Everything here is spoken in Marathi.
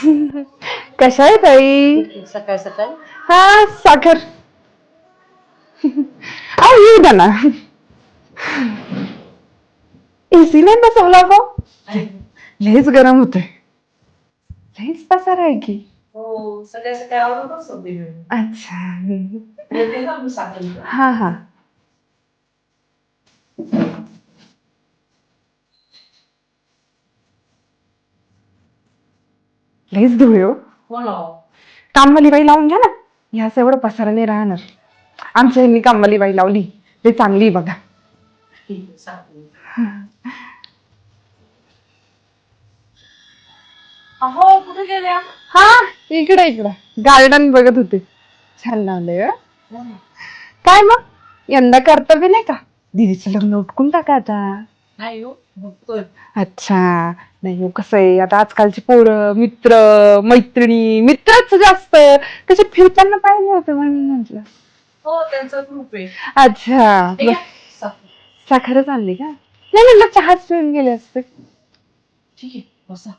कशा आहे ताई? सकाळ सकाळ हा साखर. अहो येऊ द्या ना. एसी नाही बसवला का? लयच गरम होतंय. लयच पसारा आहे की. हो सकाळ सकाळ आवडत असते. अच्छा. येते ना मी साखर. हा हा. लयच धुळ आहे हो. हो ना. कामवाली बाई लावून घ्या ना. ह्या असं एवढं पसारा नाही राहणार. आमच्या ह्यांनी कामवाली बाई लावली. ते चांगली आहे बघा. ठीक आहे साखर. अहो कुठे गेल्या? हा इकडे इकडं गार्डन बघत होते. छान लावलंय हं. काय मग यंदा कर्तव्य नाही का? दीदीचं लग्न उठकून टाका आता. नाही हो बघतोय. अच्छा. नाही हो कसं आहे आता आजकालची पोरं मित्र मैत्रिणी मित्रच जास्त कसे फिरताना पाहिजे होते म्हणून म्हटलं. हो त्यांचा ग्रुप आहे. अच्छा. ठीक आहे साखर. साखरच आणली का? नाही म्हटलं चहाच पिऊन गेले असते. ठीक आहे बसा.